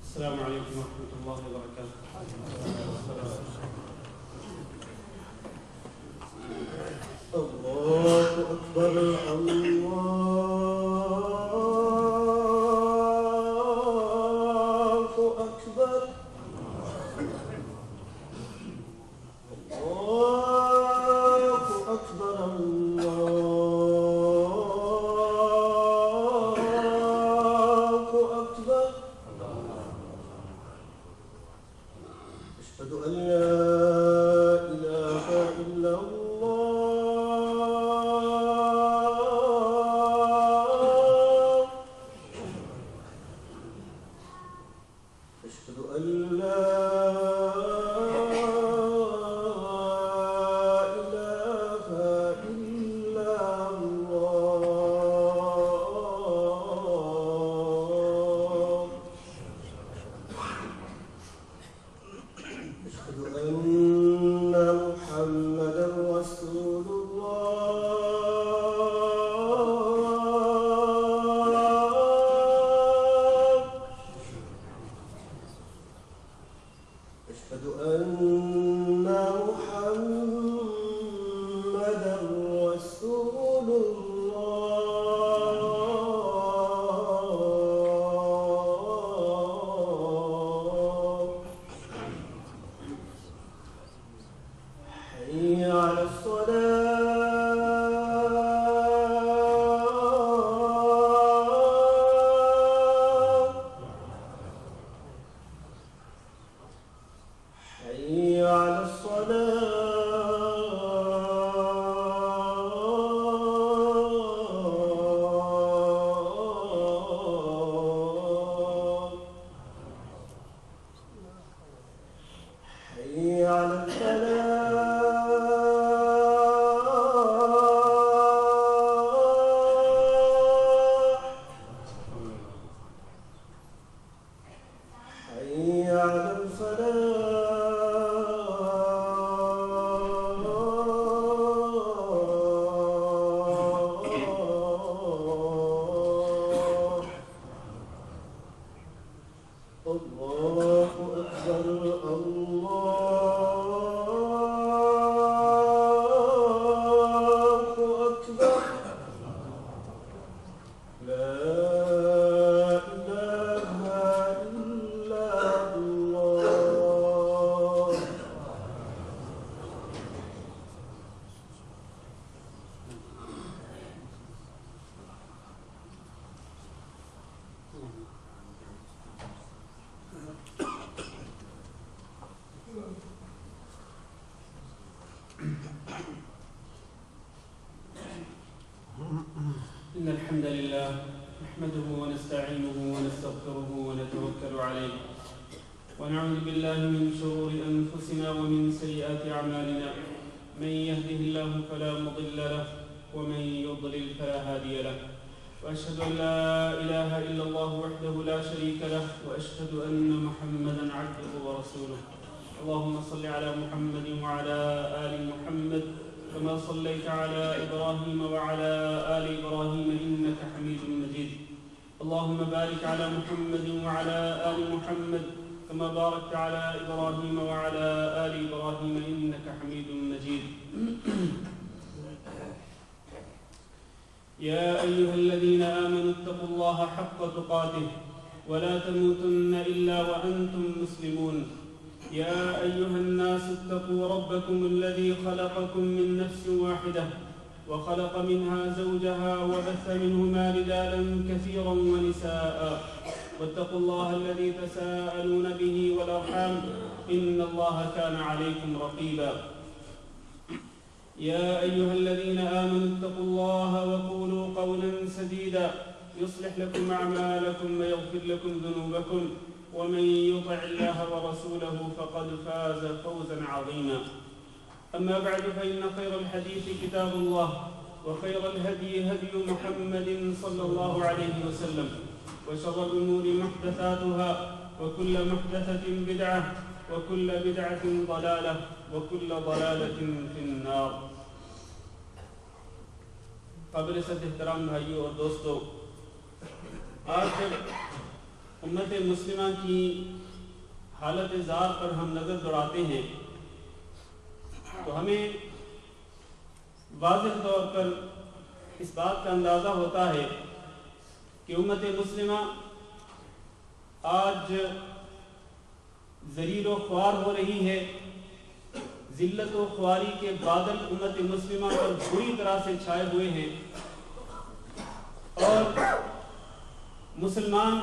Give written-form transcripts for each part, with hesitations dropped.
السلام عليكم ورحمة الله وبركاته. الله أكبر الله أكبر الله أكبر الله أكبر. أشهد أن لا إله إلا الله. أشهد أن لا إله إلا الله. أشهد أن محمدا رسول الله. أشهد أن محمدا رسول الله. حي على الصلاة. حي على الصلاة. حي على الفلاح. حي على الفلاح. الله أكبر الله أكبر. لا إله إلا الله. إن الحمد لله نحمده ونستعينه ونستغفره ونتوكل عليه ونعوذ بالله من شرور أنفسنا ومن سيئات أعمالنا. من يهده الله فلا مضل له ومن يضلل فلا هادي له. وأشهد أن لا إله إلا الله وحده لا شريك له وأشهد أن محمدا عبده ورسوله. اللهم صل على محمد وعلى آل محمد كما صليت على إبراهيم وعلى آل إبراهيم إنك حميد مجيد. اللهم بارك على محمد وعلى آل محمد كما باركت على إبراهيم وعلى آل إبراهيم إنك حميد مجيد. يا أيها الذين آمنوا اتقوا الله حق تقاته ولا تموتن إلا وأنتم مسلمون. يا أيها الناس اتقوا ربكم الذي خلقكم من نفس واحدة وخلق منها زوجها وبث منهما رجالا كثيرا ونساء واتقوا الله الذي تساءلون به والأرحام إن الله كان عليكم رقيبا. يا أيها الذين آمنوا اتقوا الله وقولوا قولا سديدا يصلح لكم أعمالكم ويغفر لكم ذنوبكم ومن يطع الله ورسوله فقد فاز فوزا عظيما. أما بعد فإن خير الحديث كتاب الله وخير الهدي هدي محمد صلى الله عليه وسلم وشر الأمور محدثاتها وكل محدثة بدعة وكل بدعة ضلالة وكل ضلالة في النار. قابل صد احترام بھائیوں اور دوستو، آج جب امت مسلمہ کی حالت زار پر ہم نظر دوڑاتے ہیں تو ہمیں واضح طور پر اس بات کا اندازہ ہوتا ہے کہ امت مسلمہ آج ذلیل و خوار ہو رہی ہے. ذلت و خواری کے بادل امت مسلمہ پر بری طرح سے چھائے ہوئے ہیں اور مسلمان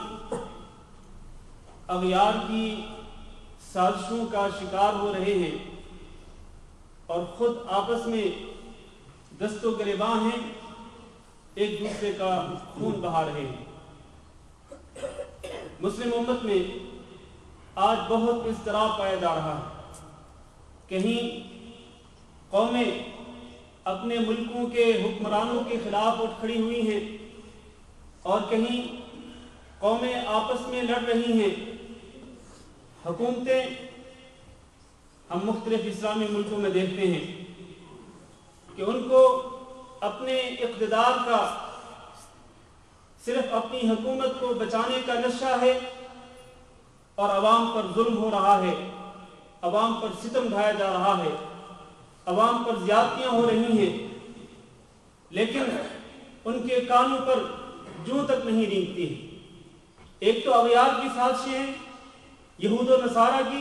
اغیار کی سازشوں کا شکار ہو رہے ہیں اور خود آپس میں دست و گریباں ہیں, ایک دوسرے کا خون بہا رہے ہیں. مسلم امت میں آج بہت اضطراب پایا جا رہا ہے. کہیں قومیں اپنے ملکوں کے حکمرانوں کے خلاف اٹھ کھڑی ہوئی ہیں اور کہیں قومیں آپس میں لڑ رہی ہیں. حکومتیں ہم مختلف اسلامی ملکوں میں دیکھتے ہیں کہ ان کو اپنے اقتدار کا صرف اپنی حکومت کو بچانے کا نشہ ہے اور عوام پر ظلم ہو رہا ہے, عوام پر ستم ڈھایا جا رہا ہے, عوام پر زیادتیاں ہو رہی ہیں, لیکن ان کے کانوں پر جوں تک نہیں رینگتی. ایک تو اغیار کی سازشیں ہیں یہود و نصارہ کی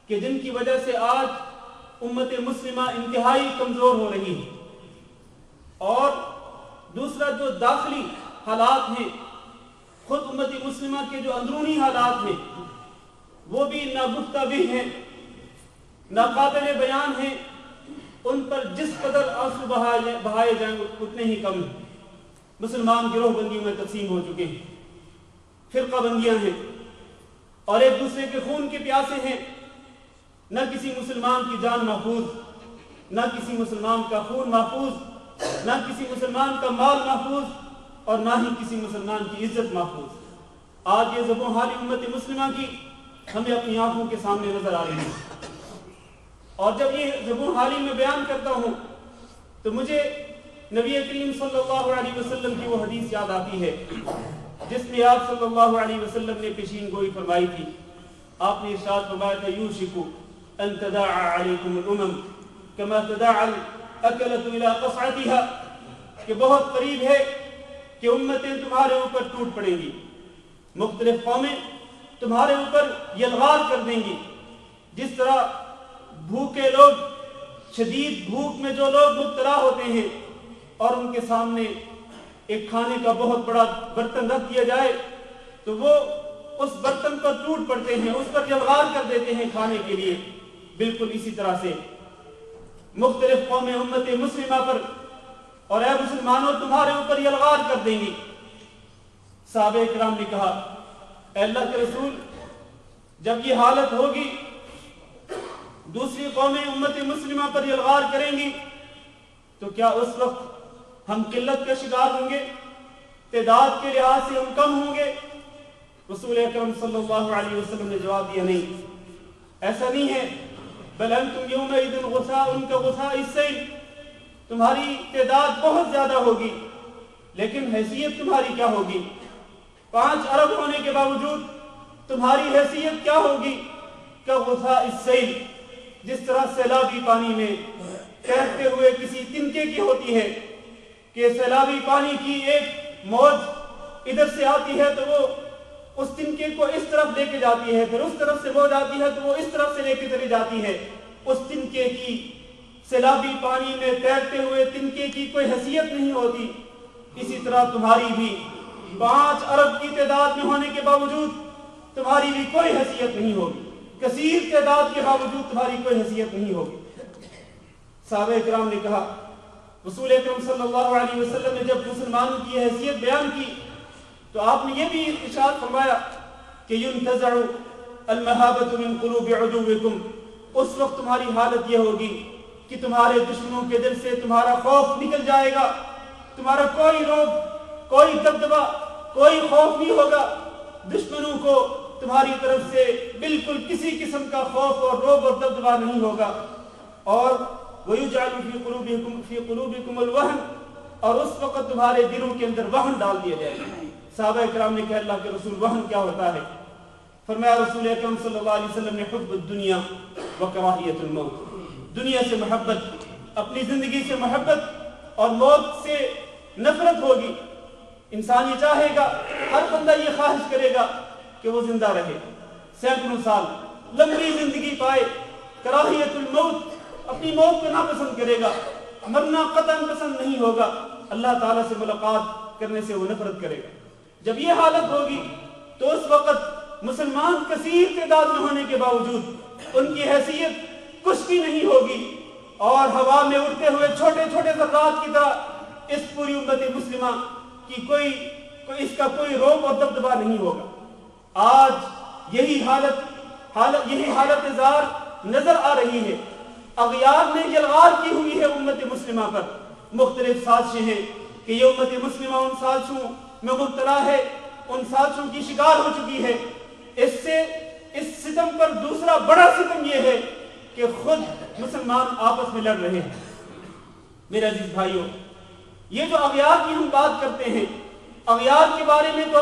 کہ جن کی وجہ سے آج امت مسلمہ انتہائی کمزور ہو رہی ہے, اور دوسرا جو داخلی حالات ہیں, خود امت مسلمہ کے جو اندرونی حالات ہیں وہ بھی ناگفتہ بھی ہیں, ناقابل بیان ہیں. ان پر جس قدر آنسو بہائے جائیں اتنے ہی کم ہیں. مسلمان گروہ بندیوں میں تقسیم ہو چکے ہیں, فرقہ بندیاں ہیں اور ایک دوسرے کے خون کے پیاسے ہیں. نہ کسی مسلمان کی جان محفوظ, نہ کسی مسلمان کا خون محفوظ, نہ کسی مسلمان کا مال محفوظ اور نہ ہی کسی مسلمان کی عزت محفوظ. آج یہ زبوں حالی امت مسلمہ کی ہمیں اپنی آنکھوں کے سامنے نظر آ رہی ہے, اور جب یہ زبوں حالی میں بیان کرتا ہوں تو مجھے نبی کریم صلی اللہ علیہ وسلم کی وہ حدیث یاد آتی ہے جس میں آپ صلی اللہ علیہ وسلم نے پیشین گوئی فرمائی تھی. آپ نے ارشاد فرمایا تھا یوشک ان تداعى علیکم الامم کما تداعى الاکلۃ الی قصعتها, کہ بہت قریب ہے کہ امتیں تمہارے اوپر ٹوٹ پڑیں گی, مختلف قومیں تمہارے اوپر یلغار کر دیں گی. جس طرح بھوکے لوگ, شدید بھوک میں جو لوگ مبتلا ہوتے ہیں اور ان کے سامنے ایک کھانے کا بہت بڑا برتن رکھ دیا جائے تو وہ اس برتن پر ٹوٹ پڑتے ہیں, اس پر یلغار کر دیتے ہیں کھانے کے لیے. بالکل اسی طرح سے مختلف قومیں امت مسلمہ پر اور اے مسلمانوں تمہارے اوپر یلغار کر دیں گی. صحابہ کرام نے کہا اے اللہ کے رسول, جب یہ حالت ہوگی دوسری قومیں امت مسلمہ پر یلغار کریں گی تو کیا اس وقت ہم قلت کا شکار ہوں گے, تعداد کے لحاظ سے ہم کم ہوں گے؟ رسول اکرم صلی اللہ علیہ وسلم نے جواب دیا نہیں, ایسا نہیں ہے. بل انتم یومئذ غثاء کغثاء السیل, تمہاری تعداد بہت زیادہ ہوگی لیکن حیثیت تمہاری کیا ہوگی؟ 5 ارب ہونے کے باوجود تمہاری حیثیت کیا ہوگی؟ کغثاء السیل, جس طرح سیلابی پانی میں تیرتے ہوئے کسی تنکے کی ہوتی ہے کہ سیلابی پانی کی ایک موج ادھر سے آتی ہے تو وہ اس تنکے کو اس طرف لے کے جاتی ہے, پھر اس طرف سے موج آتی ہے تو وہ اس طرف سے لے کے چلی جاتی ہے. اس تنکے کی, سیلابی پانی میں تیرتے ہوئے تنکے کی کوئی حیثیت نہیں ہوتی. اسی طرح تمہاری بھی 5 ارب کی تعداد میں ہونے کے باوجود تمہاری بھی کوئی حیثیت نہیں ہوگی, کثیر تعداد کے باوجود تمہاری کوئی حیثیت نہیں ہوگی. صحابہ کرام نے کہا رسول اکرم صلی اللہ علیہ وسلم نے جب مسلمانوں کی حیثیت بیان کی تو آپ نے یہ بھی ارشاد فرمایا کہ ينتزع المہابۃ من قلوب عدوکم, اس وقت تمہاری حالت یہ ہوگی کہ تمہارے دشمنوں کے دل سے تمہارا خوف نکل جائے گا, تمہارا کوئی روب, کوئی دبدبہ, کوئی خوف نہیں ہوگا. دشمنوں کو تمہاری طرف سے بالکل کسی قسم کا خوف اور روب اور دبدبہ نہیں ہوگا. اور وَيُجْعَلُ فِي قُلُوبِكُمُ الْوَهْنَ, اور اس وقت تمہارے دلوں کے اندر وہن ڈال دیا جائے گا. صحابہ کرام نے کہا اللہ کے رسول وہن کیا ہوتا ہے؟ فرمایا رسول اکرم صلی اللہ علیہ وسلم نے حب الدنیا و کراہیت الموت، دنیا سے محبت، اپنی زندگی سے محبت اور موت سے نفرت ہوگی۔ انسان یہ چاہے گا، ہر بندہ یہ خواہش کرے گا کہ وہ زندہ رہے، سینکڑوں سال لمبی زندگی پائے۔ کراہیت الموت، اپنی موت کو ناپسند کرے گا، مرنا قطعاً پسند نہیں ہوگا، اللہ تعالیٰ سے ملاقات کرنے سے وہ نفرت کرے گا۔ جب یہ حالت ہوگی تو اس وقت مسلمان کثیر تعداد میں ہونے کے باوجود ان کی حیثیت کچھ بھی نہیں ہوگی، اور ہوا میں اڑتے ہوئے چھوٹے چھوٹے ذرات کی طرح اس پوری امت مسلمہ کی اس کا کوئی روب اور دبدبا نہیں ہوگا۔ آج یہی حالت زار نظر آ رہی ہے۔ اغیار نے یلغار کی ہوئی ہے امت مسلمہ پر، مختلف سازشیں ہیں کہ یہ امت مسلمہ ان سازشوں میں مبتلا ہے، ان سازشوں کی شکار ہو چکی ہے۔ اس ستم پر دوسرا بڑا ستم یہ ہے کہ خود مسلمان آپس میں لڑ رہے ہیں۔ میرے عزیز بھائیوں، یہ جو اغیار کی ہم بات کرتے ہیں، اغیار کے بارے میں تو